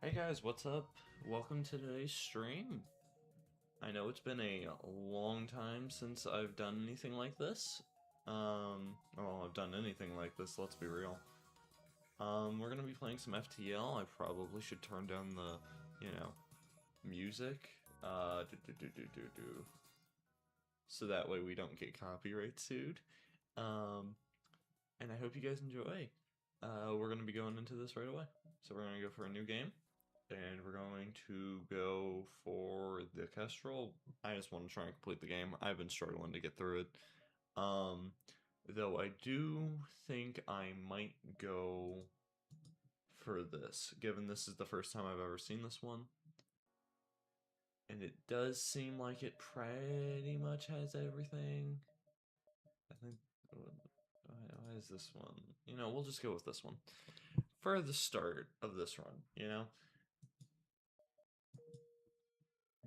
Hey guys, what's up? Welcome to today's stream. I know it's been a long time since I've done anything like this. Well, I've done anything like this, let's be real. We're gonna be playing some FTL. I probably should turn down the, music. So that way we don't get copyright sued. And I hope you guys enjoy. We're gonna be going into this right away. So we're gonna go for a new game. And we're going to go for the Kestrel. I just want to try and complete the game. I've been struggling to get through it. Though I do think I might go for this, given this is the first time I've ever seen this one. And it does seem like it pretty much has everything. I think, why is this one? We'll just go with this one. For the start of this run,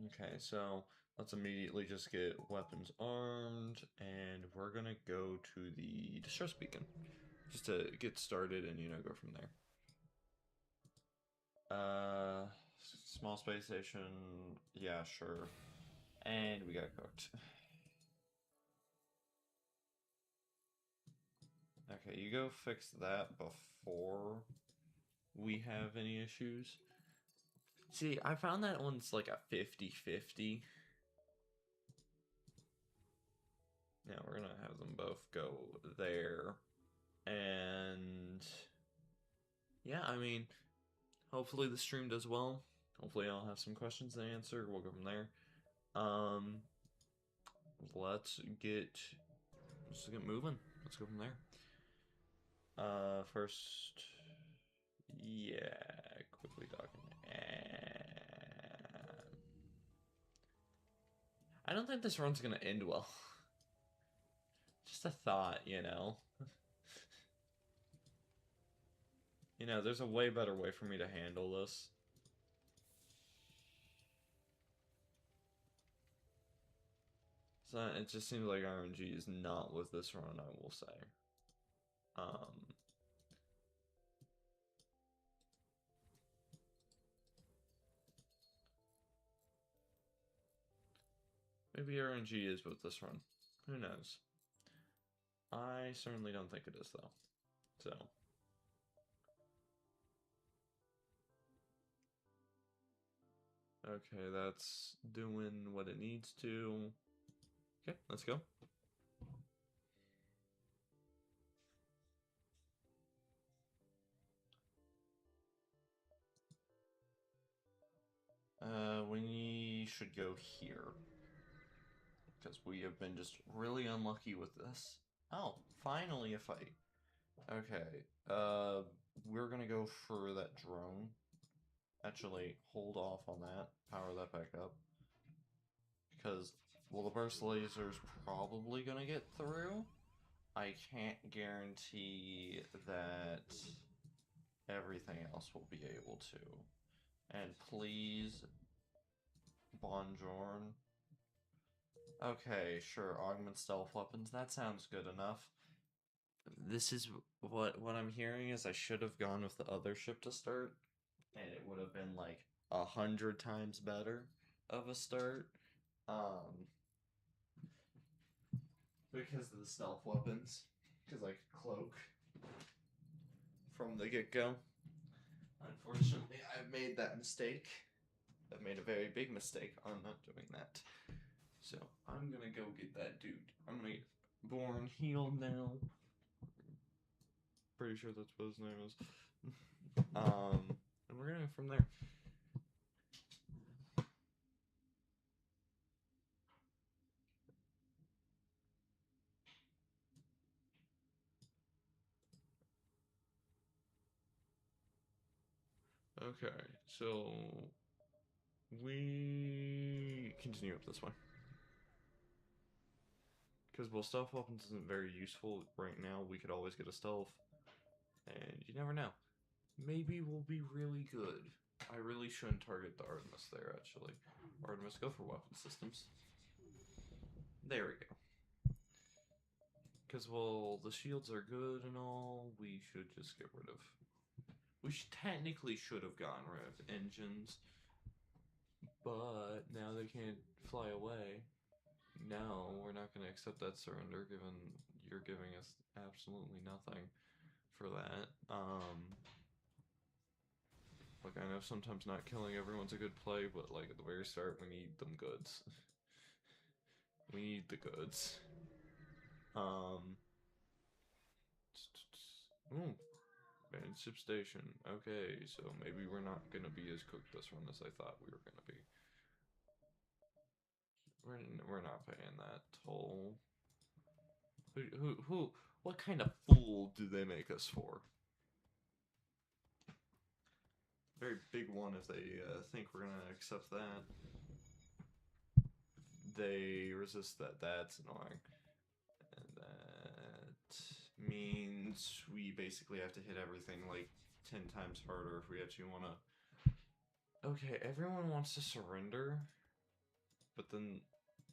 Okay, so let's immediately just get weapons armed, and we're gonna go to the distress beacon, just to get started and, go from there. Small space station, yeah, sure. And we got cooked. Okay, you go fix that before we have any issues. See, I found that one's like a 50-50. Now we're gonna have them both go there. And yeah, I mean, hopefully the stream does well. Hopefully I'll have some questions to answer. We'll go from there. Let's get moving. Let's go from there. First, yeah, quickly docking. I don't think this run's gonna end well. Just a thought. There's a way better way for me to handle this. So it just seems like RNG is not with this run, I will say. Maybe RNG is with this run. Who knows? I certainly don't think it is, though. So. Okay, that's doing what it needs to. Okay, let's go. We should go here. Because we have been just really unlucky with this. Oh, finally a fight. Okay, we're gonna go for that drone. Actually, hold off on that. Power that back up. Because, well, the burst laser's probably gonna get through. I can't guarantee that everything else will be able to. And please, Bonjourn. Okay, sure, augment stealth weapons. That sounds good enough. This is what I'm hearing is I should have gone with the other ship to start, and it would have been like 100 times better of a start. Because of the stealth weapons. Because I could cloak from the get-go. Unfortunately, I've made that mistake. I've made a very big mistake on not doing that. So, I'm gonna go get that dude. I'm gonna get Born healed now. Pretty sure that's what his name is. And we're gonna go from there. Okay, so we continue up this way. Because while stealth weapons isn't very useful right now, we could always get a stealth. And you never know. Maybe we'll be really good. I really shouldn't target the Artemis there, actually. Artemis, go for weapon systems. There we go. Because, well, the shields are good and all, we should just get rid of... We technically should have gotten rid of engines, but now they can't fly away. No, we're not going to accept that surrender, given you're giving us absolutely nothing for that. Like, I know sometimes not killing everyone's a good play, but like at the very start, we need them goods. We need the goods. Ooh, banned ship station. Okay, so maybe we're not gonna be as cooked this run as I thought we were gonna be. We're not paying that toll. What kind of fool do they make us for? Very big one if they think we're gonna accept that. They resist that. That's annoying. And that means we basically have to hit everything like 10 times harder if we actually want to. Okay, everyone wants to surrender, but then,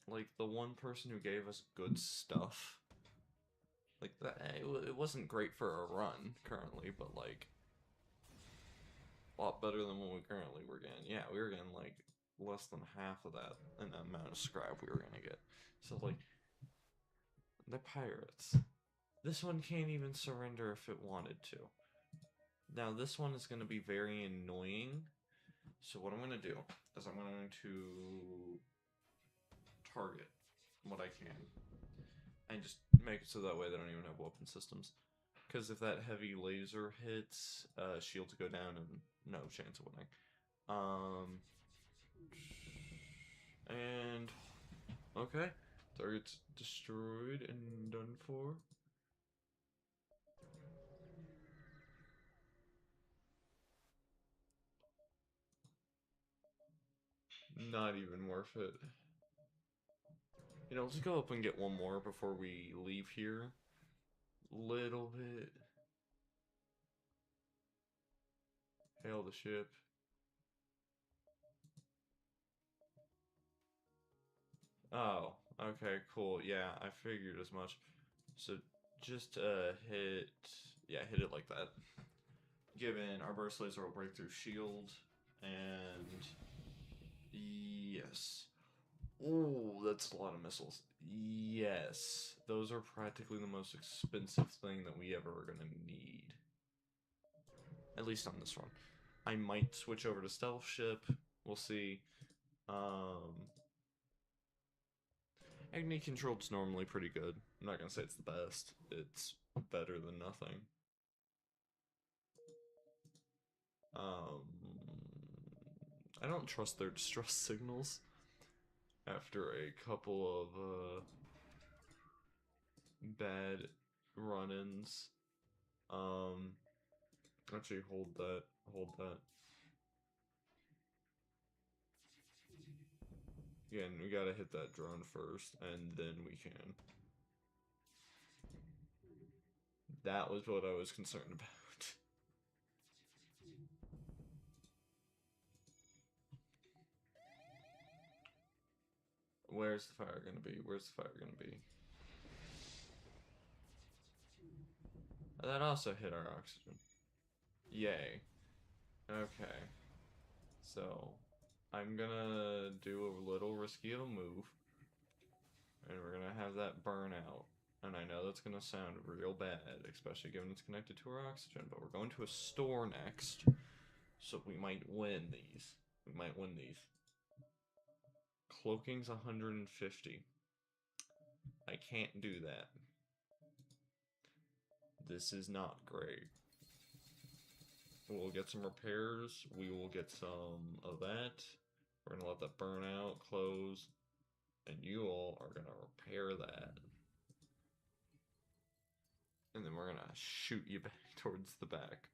like, the one person who gave us good stuff, like, that, it wasn't great for a run currently, but, like, a lot better than what we currently were getting. Yeah, we were getting, like, less than half of that in the amount of scrap we were gonna get. So, like, they're pirates. This one can't even surrender if it wanted to. Now, this one is gonna be very annoying. So what I'm gonna do is I'm going to target what I can and just make it so that way they don't even have weapon systems. Because if that heavy laser hits, shields go down and no chance of winning. And okay, target's destroyed and done for. Not even worth it. You know, let's go up and get one more before we leave here. Little bit. Hail the ship. Oh, okay, cool. Yeah, I figured as much. So just hit, yeah, hit it like that. Given our burst laser will break through shield, and yes. Ooh, that's a lot of missiles. Yes, those are practically the most expensive thing that we ever are gonna need. At least on this one. I might switch over to stealth ship. We'll see. Agni controlled's normally pretty good. I'm not gonna say it's the best. It's better than nothing. I don't trust their distress signals after a couple of bad run-ins. Actually, hold that. Hold that. Again, we gotta hit that drone first, and then we can. That was what I was concerned about. Where's the fire gonna be? Where's the fire gonna be? That also hit our oxygen. Yay. Okay. So, I'm gonna do a little risky of a move. And we're gonna have that burn out. And I know that's gonna sound real bad, especially given it's connected to our oxygen, but we're going to a store next. So we might win these. We might win these. Cloaking's 150. I can't do that. This is not great. We'll get some repairs. We will get some of that. We're gonna let that burn out, close, and you all are gonna repair that. And then we're gonna shoot you back towards the back.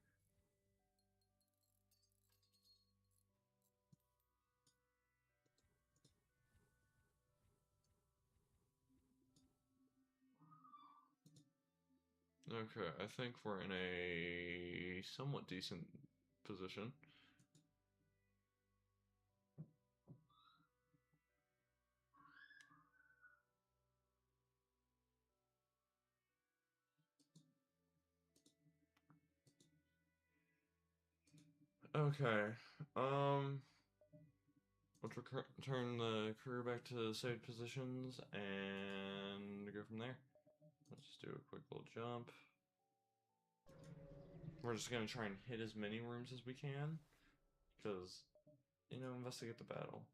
Okay, I think we're in a somewhat decent position. Okay. Let's return the crew back to saved positions and go from there. Let's just do a quick little jump. We're just gonna try and hit as many rooms as we can, because, you know, investigate the battlefield.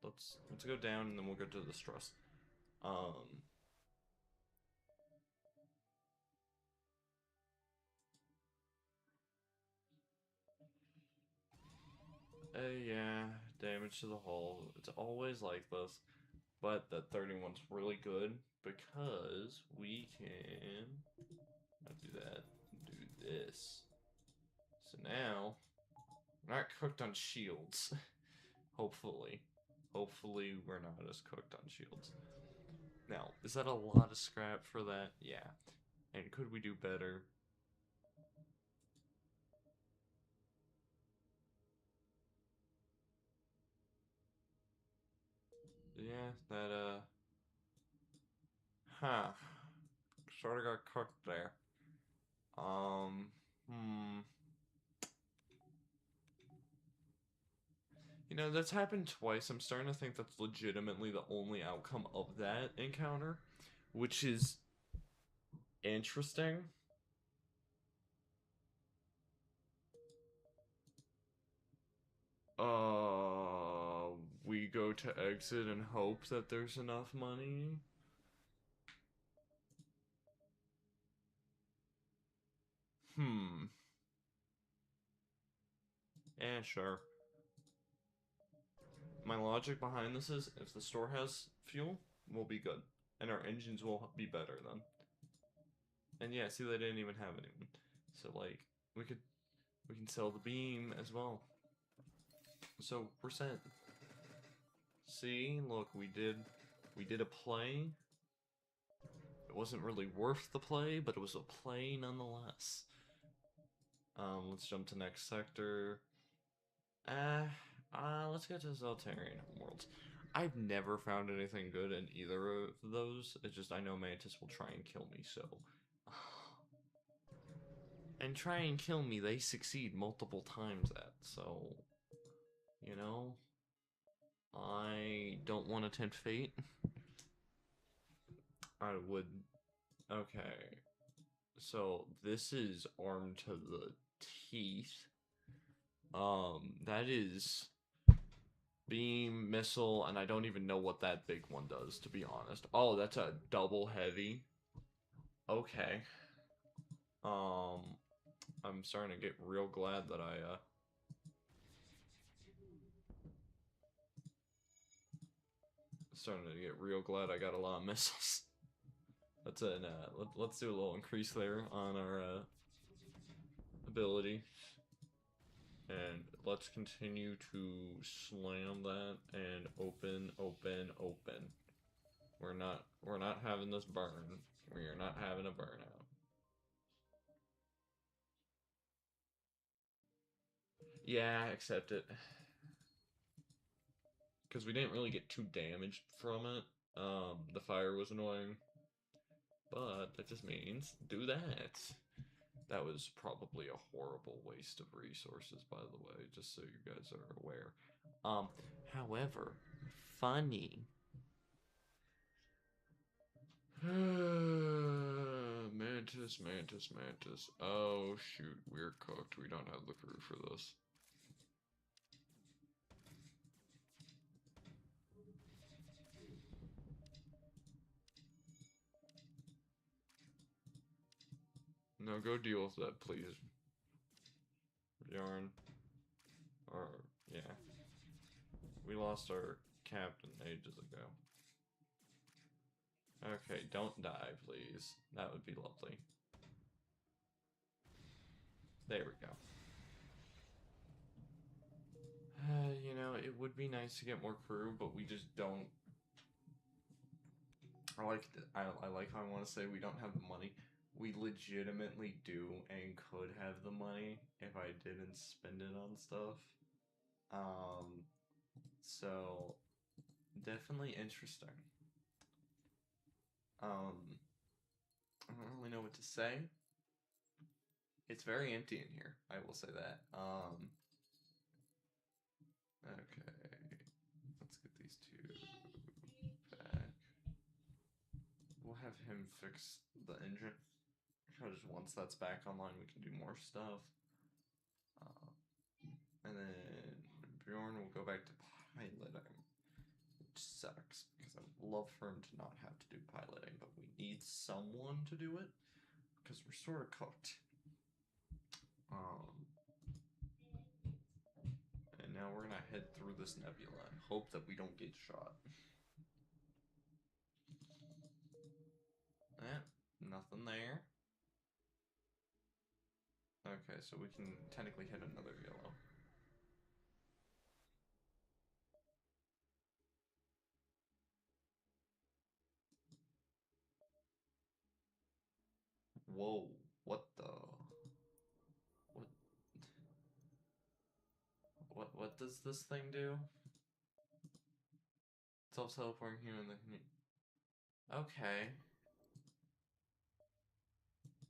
Let's go down and then we'll go to the stress. Yeah, damage to the hull. It's always like this, but that 31's really good because we can not do that, do this. So now we're not cooked on shields. Hopefully. Hopefully we're not as cooked on shields. Now, is that a lot of scrap for that? Yeah. And could we do better? Yeah, that, huh. Sorta got cooked there. Hmm. You know, that's happened twice. I'm starting to think that's legitimately the only outcome of that encounter, which is interesting. We go to exit and hope that there's enough money. Hmm. Eh, sure. My logic behind this is, if the store has fuel, we'll be good. And our engines will be better then. And yeah, see, they didn't even have anyone. So, like, we can sell the beam as well. So, we're set. See, look, we did a play. It wasn't really worth the play, but it was a play nonetheless. Let's jump to next sector. Let's get to Zeltarian Homeworlds. I've never found anything good in either of those. It's just I know Mantis will try and kill me, so. And try and kill me, they succeed multiple times at, so. You know? I don't want to tempt fate. I would. Okay. So, this is armed to the teeth. That is beam, missile, and I don't even know what that big one does, to be honest. Oh, that's a double heavy. Okay. I'm starting to get real glad that I got a lot of missiles. That's an, let's do a little increase there on our, ability. And let's continue to slam that and open, open, open. We're not having this burn. We are not having a burnout. Yeah, accept it. Because we didn't really get too damaged from it. The fire was annoying. But that just means do that. That was probably a horrible waste of resources, by the way, just so you guys are aware. However, funny. Mantis, Mantis, Mantis. Oh, shoot, we're cooked. We don't have the crew for this. No, go deal with that, please. Yarn. Or, yeah. We lost our captain ages ago. Okay, don't die, please. That would be lovely. There we go. You know, it would be nice to get more crew, but we just don't. I like how I want to say we don't have the money. We legitimately do and could have the money if I didn't spend it on stuff. So definitely interesting. I don't really know what to say. It's very empty in here, I will say that. Okay. Let's get these two back. We'll have him fix the engine. Because once that's back online, we can do more stuff. And then Bjorn will go back to piloting, which sucks because I would love for him to not have to do piloting, but we need someone to do it because we're sort of cooked. And now we're gonna head through this nebula and hope that we don't get shot. Nothing there. Okay, so we can technically hit another yellow. Whoa, what the? What does this thing do? Self-teleporting human. Okay.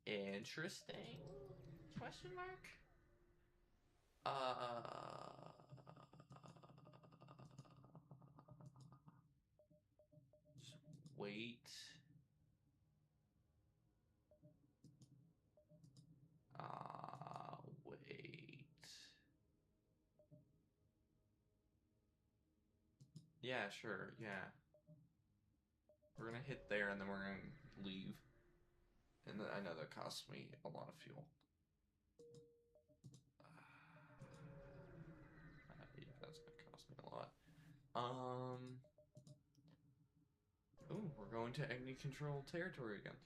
Interesting? Question mark? Just wait. Wait. Yeah, sure, yeah. We're gonna hit there and then we're gonna leave. And I know that costs me a lot of fuel. Yeah, that's gonna cost me a lot. Ooh, we're going to enemy-controlled territory again.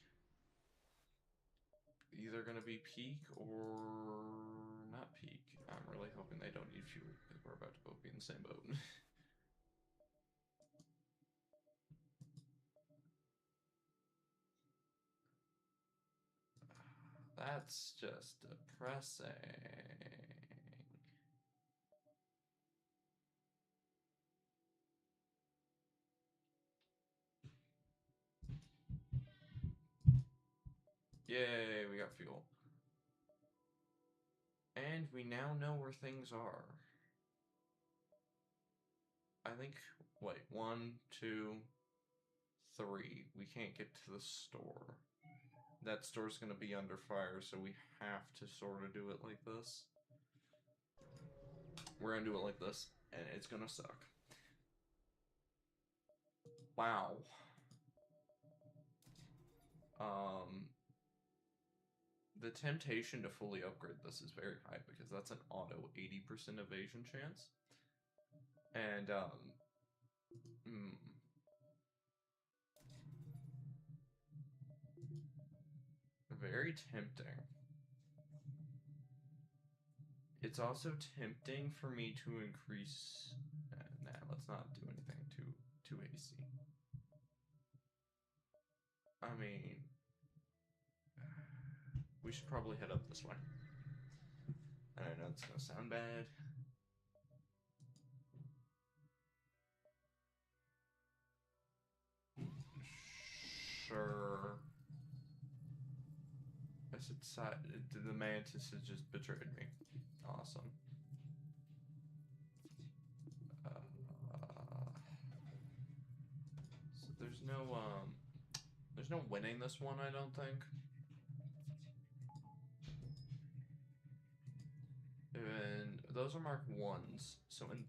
Either gonna be peak or not peak. I'm really hoping they don't need fuel because we're about to both be in the same boat. That's just depressing. Yay, we got fuel. And we now know where things are. I think, wait, 1, 2, 3. We can't get to the store. That store's gonna be under fire, so we have to sort of do it like this. We're gonna do it like this, and it's gonna suck. Wow. The temptation to fully upgrade this is very high because that's an auto 80% evasion chance. And, very tempting. It's also tempting for me to increase... Nah, let's not do anything too hasty. I mean... We should probably head up this way. And I know it's gonna sound bad. Sure. The mantis has just betrayed me. Awesome. So there's no winning this one, I don't think. And those are marked 1s, so in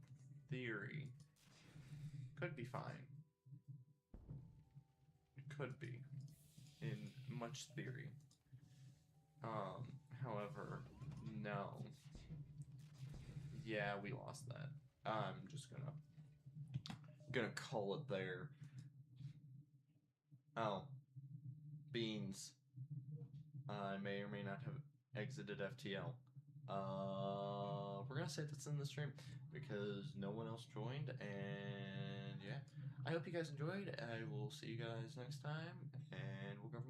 theory, could be fine. It could be, in much theory. However, no. Yeah, we lost that. I'm just gonna call it there. Oh, beans. I may or may not have exited FTL. We're gonna say that's in the stream because no one else joined, and yeah. I hope you guys enjoyed. I will see you guys next time.